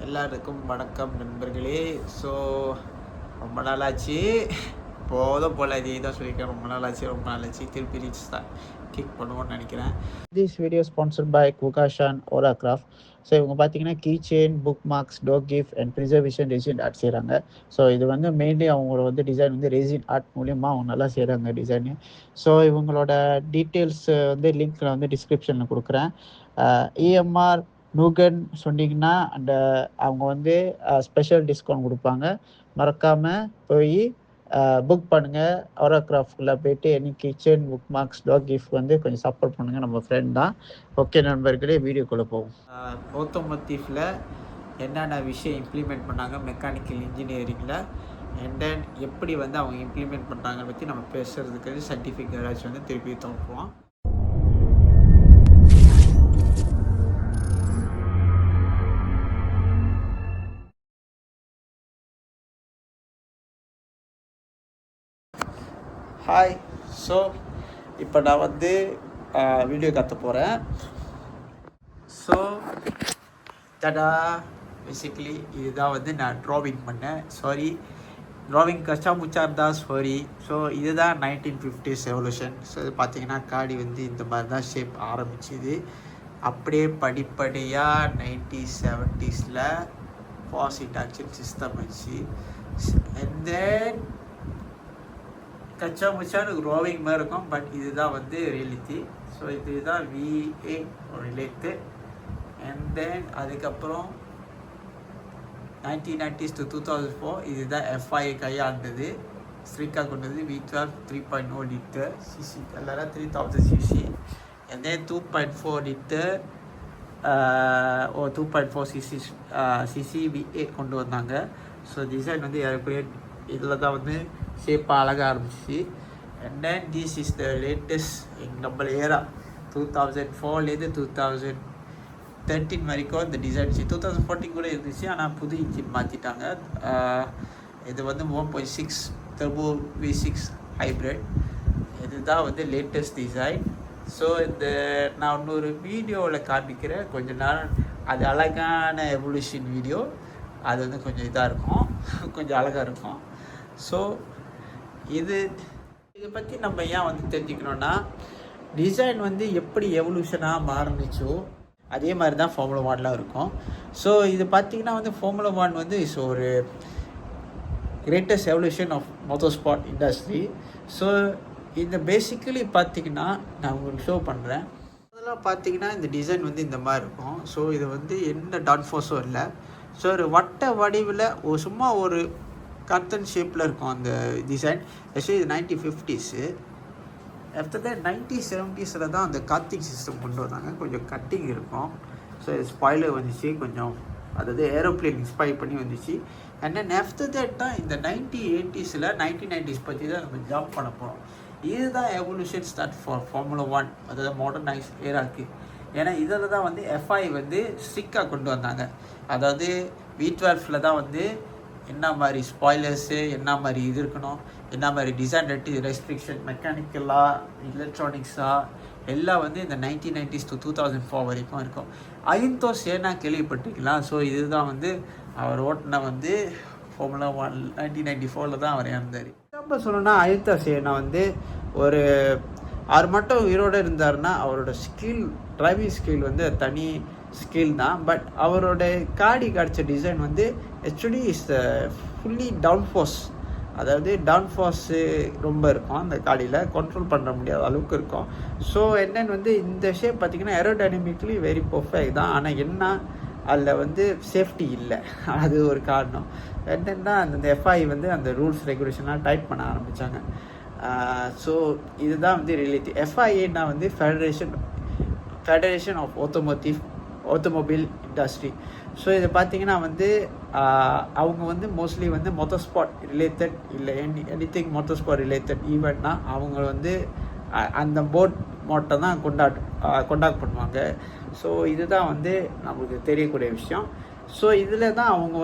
எல்லாருக்கும் வணக்கம் நண்பர்களே. ஸோ ரொம்ப நாளாச்சு, போதும் போல் இதே தான் சொல்லியிருக்கேன். ரொம்ப நாளாச்சு திருப்பி ரீச் தான் கிக் பண்ணுவோம்னு நினைக்கிறேன். This video sponsored by Kugashan aura craft. So இவங்க பார்த்தீங்கன்னா கீ செயின், புக் மார்க்ஸ், டோக் gift and preservation resin art செய்கிறாங்க. ஸோ இது வந்து மெயின்லி அவங்களோட டிசைன் ரெசின் ஆர்ட் மூலியமாக அவங்க நல்லா செய்கிறாங்க டிசைனு. ஸோ இவங்களோட டீட்டெயில்ஸ் லிங்க்கில் டிஸ்கிரிப்ஷனில் கொடுக்குறேன். EMR நூகன் சொன்னீங்கன்னா அவங்க ஸ்பெஷல் டிஸ்கவுண்ட் கொடுப்பாங்க. மறக்காமல் போய் புக் பண்ணுங்கள். ஓரோகிராஃப்டில் போய்ட்டு any kitchen, book marks, dog gift கொஞ்சம் சப்போர்ட் பண்ணுங்கள். நம்ம ஃப்ரெண்ட் தான். ஓகே நண்பர்களே, வீடியோக்குள்ளே போவோம். ஆட்டோமோட்டிவில் என்னென்ன விஷயம் இம்ப்ளிமெண்ட் பண்ணாங்க மெக்கானிக்கல் இன்ஜினியரிங்கில், அண்ட் தென் எப்படி அவங்க இம்ப்ளிமெண்ட் பண்ணுறாங்கன்னு பற்றி நம்ம பேசுகிறதுக்கு சயின்டிஃபிக் கராஜ் திருப்பி தோற்றுவோம். ஹாய். ஸோ இப்போ நான் வீடியோ கற்ற போகிறேன். ஸோ தடா பேசிக்கலி இதுதான் நான் ட்ராவிங் பண்ணேன். சாரி, ட்ராவிங் கச்சா முச்சா இருந்தால் சாரி. ஸோ இதுதான் 1950s எவல்யூஷன். ஸோ இது பார்த்தீங்கன்னா காடி இந்த மாதிரி தான் ஷேப் ஆரம்பிச்சுது. அப்படியே படிப்படியாக 1970s பாசிட் ஆக்ஷன் சிஸ்டம் வச்சு, அண்ட் தென் கச்சா முச்சான்னு ரோவிங் மாதிரி இருக்கும். பட் இதுதான் ரியலிட்டி. ஸோ இதுதான் VA ரிலேட்டட். அண்ட் தென் அதுக்கப்புறம் 1990s to 2004 இதுதான் FI கையாண்டது. ஸ்ட்ரிக்காக கொண்டது. V12 3.0 லிட்டர் சிசி, எல்லாரும் 3000 CC. And then 2.4 litre 2.4 CC VA கொண்டு வந்தாங்க. ஸோ டிசைன் ஏறக்குறைய இதில் தான் ஷேப்பாக அழகாக ஆரம்பிச்சு. And then this is the latest நம்ம ஏரா 2004லேருந்து 2013 வரைக்கும் இந்த டிசைன். 2014 கூட இருந்துச்சு, ஆனால் புது இன்ஜின் மாற்றிட்டாங்க. இது 1.6 டர்போ V6 ஹைப்ரிட். இதுதான் லேட்டஸ்ட் டிசைன். ஸோ நான் இன்னொரு வீடியோவில் காண்பிக்கிறேன் கொஞ்ச நாள். அது அழகான எவல்யூஷன் வீடியோ. அது கொஞ்சம் இதாக இருக்கும், கொஞ்சம் அழகாக இருக்கும். ஸோ இதை பற்றி நம்ம ஏன் தெரிஞ்சுக்கணுன்னா, டிசைன் எப்படி எவல்யூஷனாக மாறுனுச்சோ அதே மாதிரி தான் ஃபார்முலா 1 இருக்கும். ஸோ இது பார்த்திங்கன்னா ஃபார்முலா 1 இஸ் ஒரு greatest evolution of motor sport industry. So இந்த பேசிக்கலி பார்த்திங்கன்னா நான் உங்களுக்கு ஷோ பண்ணுறேன். அதெல்லாம் பார்த்திங்கன்னா இந்த டிசைன் இந்த மாதிரி இருக்கும். ஸோ இது எந்த டான்ஃபோர்ஸும் இல்லை. ஸோ ஒரு வட்ட வடிவில் சும்மா ஒரு கர்த்தன் ஷேப்பில் இருக்கும் அந்த டிசைன். ஆக்சுவலி இது 1950s. ஆஃப்டர் தட் 1970s தான் அந்த கார்த்திக் சிஸ்டம் கொண்டு வந்தாங்க. கொஞ்சம் கட்டிங் இருக்கும். ஸோ ஸ்பாய்லர் வந்துச்சு கொஞ்சம், அதாவது ஏரோப்ளேன் இன்ஸ்பயர் பண்ணி வந்துச்சு. அண்ட் தென் ஆஃப்டர் தட் தான் இந்த 1980s 1990s பற்றி தான் நம்ம ஜம்ப் பண்ண போகிறோம். இதுதான் எவல்யூஷன் ஸ்டார்ட் ஃபார் ஃபார்முலா 1, அதாவது மாடர்னைஸ் ஏராக்கு. ஏன்னா இதில் தான் FI ஸ்ட்ரிக்காக கொண்டு வந்தாங்க. அதாவது V12 தான் என்ன மாதிரி ஸ்பாய்லர்ஸு, என்ன மாதிரி இது இருக்கணும், என்ன மாதிரி டிசைன் ரெஸ்ட்ரிக்ஷன், மெக்கானிக்கலாக, எலக்ட்ரானிக்ஸாக எல்லாம் இந்த 1990s to 2004 வரைக்கும் இருக்கும். அயின்தோ சேனா கேள்விப்பட்டிருக்கலாம். ஸோ இதுதான் அவர் ஓட்டின ஃபார்முலா 1 1994 தான் அவர் இறந்தார். நம்ம சொல்லணும்னா அயின்தோ சேனா ஒரு அவர் மட்டும் உயிரோடு இருந்தார்னா அவரோட ஸ்கில், டிரைவிங் ஸ்கில் தனி ஸ்கில் தான். பட் அவரோட காடி காடிச்ச design actually is fully downforce. அதாவது டவுன்ஃபோர்ஸு ரொம்ப இருக்கும் அந்த காடியில், கண்ட்ரோல் பண்ண முடியாத அளவுக்கு இருக்கும். ஸோ என்னென்னு இந்த ஷேப் பார்த்திங்கன்னா ஏரோடைனமிக்லி வெரி பர்ஃபெக்ட் தான். ஆனால் என்ன அதில் சேஃப்டி இல்லை, அது ஒரு காரணம். என்னென்னா அந்த FI அந்த ரூல்ஸ் ரெகுலேஷன்லாம் டைட் பண்ண ஆரம்பித்தாங்க. ஸோ இதுதான் relative. FIA federation of automobile industry. So இது பார்த்திங்கன்னா அவங்க மோஸ்ட்லி மோட்டார் ஸ்போர்ட் ரிலேட்டட் இல்லை எனிதிங் மோட்டார் ஸ்போர்ட் ரிலேட்டட் ஈவெண்ட்னா அவங்க அந்த போர்ட் மோட்டை தான் கொண்டாக்ட் பண்ணுவாங்க. ஸோ இதுதான் நம்மளுக்கு தெரியக்கூடிய விஷயம். ஸோ இதில் தான் அவங்க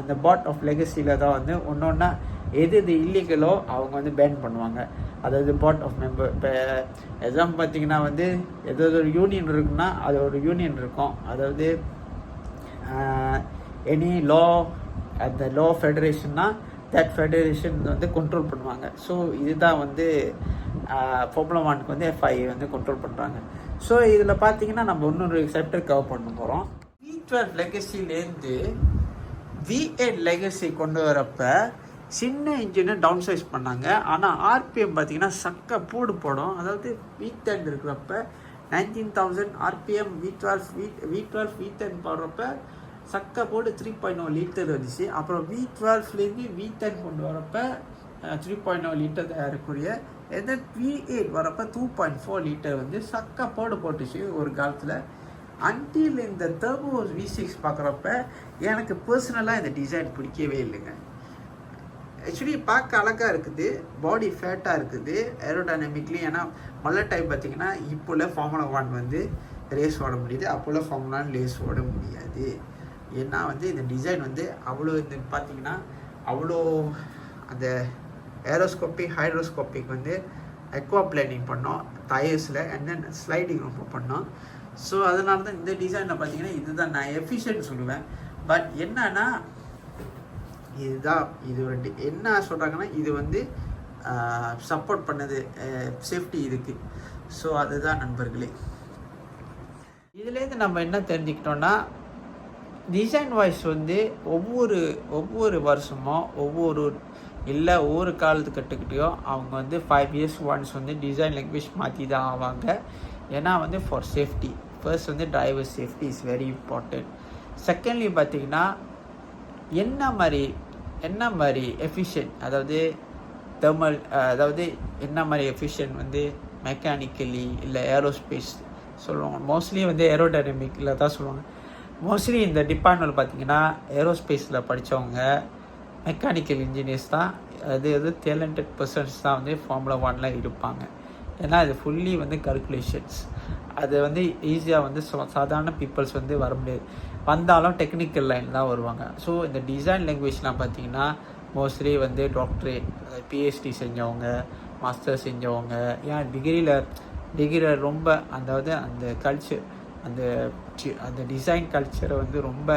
அந்த பாட் ஆஃப் லெகசியில் தான் ஒன்றா எது இல்லீகலோ அவங்க பேன் பண்ணுவாங்க. அதாவது பாட் ஆஃப் மெம்பர். இப்போ எக்ஸாம்பிள் பார்த்திங்கன்னா ஏதாவது ஒரு யூனியன் இருக்குன்னா அது ஒரு யூனியன் இருக்கும். அதாவது எனி லா அந்த லா ஃபெடரேஷன்னா தட் ஃபெடரேஷன் வந்து கண்ட்ரோல் பண்ணுவாங்க. ஸோ இதுதான் வந்து ஃபார்முலா 1க்கு வந்து FIA வந்து கண்ட்ரோல் பண்ணுறாங்க. ஸோ இதில் பார்த்தீங்கன்னா நம்ம இன்னொரு சாப்டர் கவர் பண்ண போகிறோம். V12 லெகசிலேருந்து V8 லெகசி கொண்டு வரப்ப சின்ன இன்ஜினை டவுன் சைஸ் பண்ணாங்க. ஆனால் RPM பார்த்தீங்கன்னா சக்க போடு போடும். அதாவது V10 இருக்கிறப்ப 19,000 RPM V12 V10 போடுறப்ப சக்க போடு 3.0 லிட்டர் வந்துச்சு. அப்புறம் V12லேருந்து V10 கொண்டு வரப்ப 3.0 லிட்டர் இருக்கக்கூடிய எந்த V8 வரப்போ 2.4 லிட்டர் வந்து சக்க போடு போட்டுச்சு ஒரு காலத்தில். அன்டில் இந்த டர்போ V6 பார்க்குறப்ப எனக்கு பர்சனலாக இந்த டிசைன் பிடிக்கவே இல்லைங்க. ஆக்சுவலி பார்க்க அழகாக இருக்குது, பாடி ஃபேட்டாக இருக்குது, ஏரோடைனமிக்லி. ஏன்னா மல்ல டைப் பார்த்திங்கன்னா இப்போல ஃபார்முலா 1 வந்து ரேஸ் ஓட முடியுது, அப்போல ஃபார்முலா 1 ரேஸ் ஓட முடியாது. ஏன்னா வந்து இந்த டிசைன் வந்து அவ்வளோ இந்த பார்த்திங்கன்னா அவ்வளோ அந்த ஏரோஸ்கோப்பிக் ஹைட்ரோஸ்கோப்பிக் வந்து எக்வா பிளானிங் பண்ணோம் டயர்ஸில், அண்ட் தென் ஸ்லைடிங் ரொம்ப பண்ணோம். ஸோ அதனால தான் இந்த டிசைனில் பார்த்தீங்கன்னா இதுதான் நான் எஃபிஷியன்ட் சொல்லுவேன். பட் என்னன்னா இதுதான் இது ஒரு என்ன சொல்கிறாங்கன்னா இது வந்து சப்போர்ட் பண்ணது சேஃப்டி இதுக்கு. ஸோ அதுதான் நண்பர்களே. இதுலேருந்து நம்ம என்ன தெரிஞ்சுக்கிட்டோன்னா டிசைன் வாய்ஸ் வந்து ஒவ்வொரு வருஷமும் ஒவ்வொரு காலத்துக்கிட்டோ அவங்க வந்து 5 years ஒன்ஸ் வந்து டிசைன் லாங்குவேஜ் மாற்றி தான் ஆவாங்க. ஏன்னா வந்து ஃபார் சேஃப்டி, ஃபர்ஸ்ட் வந்து driver safety is very important. Secondly பார்த்திங்கன்னா என்ன மாதிரி எஃபிஷியன்ட், அதாவது தெர்மல், அதாவது என்ன மாதிரி எஃபிஷியன்ட் வந்து மெக்கானிக்கலி இல்லை ஏரோஸ்பேஸ் சொல்லுவாங்க. மோஸ்ட்லி வந்து ஏரோடைனமிக்கில் தான் சொல்லுவாங்க. மோஸ்ட்லி இந்த டிபார்ட்மெண்ட் பார்த்திங்கன்னா ஏரோஸ்பேஸில் படித்தவங்க மெக்கானிக்கல் இன்ஜினியர்ஸ் தான், அது டேலண்டட் பர்சன்ஸ் தான் வந்து ஃபார்முலா 1ல் இருப்பாங்க. ஏன்னா அது ஃபுல்லி வந்து கல்குலேஷன்ஸ், அது வந்து ஈஸியாக வந்து சாதாரண பீப்புள்ஸ் வந்து வர முடியாது, வந்தாலும் டெக்னிக்கல் லைன் தான் வருவாங்க. ஸோ இந்த டிசைன் லாங்குவேஜ்லாம் பார்த்திங்கன்னா மோஸ்ட்லி வந்து டாக்டரேட், PhD செஞ்சவங்க, மாஸ்டர் செஞ்சவங்க, ஏன் டிகிரியில் ரொம்ப அதாவது அந்த கல்ச்சர் அந்த டிசைன் கல்ச்சரை வந்து ரொம்ப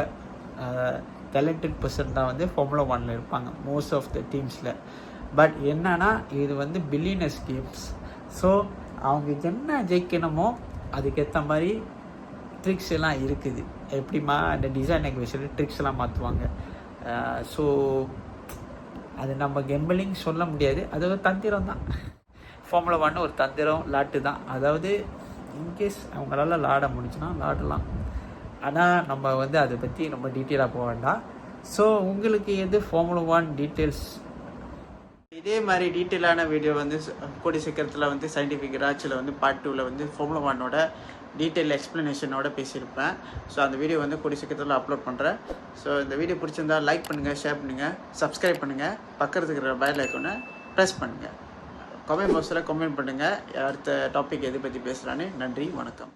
டேலண்டட் பர்சன் தான் வந்து ஃபார்முலா 1ல் இருப்பாங்க மோஸ்ட் ஆஃப் த டீம்ஸில். பட் என்னன்னா இது வந்து பில்லியனர்ஸ் கேம்ஸ். ஸோ அவங்க என்ன ஜெயிக்கணுமோ அதுக்கேற்ற மாதிரி ட்ரிக்ஸ் எல்லாம் இருக்குது. எப்படிமா அந்த டிசைன் லாங்குவேஜில் ட்ரிக்ஸ் எல்லாம் மாற்றுவாங்க. ஸோ அது நம்ம கெம்பலிங் சொல்ல முடியாது, அது ஒரு தந்திரம் தான். ஃபார்முலா 1 ஒரு தந்திரம் லாட்டு தான். அதாவது இன்கேஸ் அவங்களால லாட முடிச்சுன்னா லாடலாம், ஆனால் நம்ம வந்து அதை பற்றி ரொம்ப டீட்டெயிலாக போக வேண்டாம். ஸோ உங்களுக்கு எது ஃபார்முலா 1 டீட்டெயில்ஸ், இதே மாதிரி டீட்டெயிலான வீடியோ வந்து கூடிய சீக்கிரத்தில் வந்து சயின்டிஃபிக் ராட்சில் வந்து பார்ட் 2ல் வந்து ஃபார்முலா 1ஓட டீட்டெயில் எக்ஸ்ப்ளனேஷனோட பேசியிருப்பேன். ஸோ அந்த வீடியோ வந்து கூடிய சீக்கிரத்தில் அப்லோட் பண்ணுறேன். ஸோ இந்த வீடியோ பிடிச்சிருந்தா லைக் பண்ணுங்கள், ஷேர் பண்ணுங்கள், சப்ஸ்கிரைப் பண்ணுங்கள், பக்கத்துக்கு இருக்கிற பெல் ஐகானை ப்ரெஸ் பண்ணுங்கள், கமெண்ட் பாக்ஸில் கமெண்ட் பண்ணுங்கள் அடுத்த டாபிக் எது பற்றி பேசுகிறான்னு. நன்றி, வணக்கம்.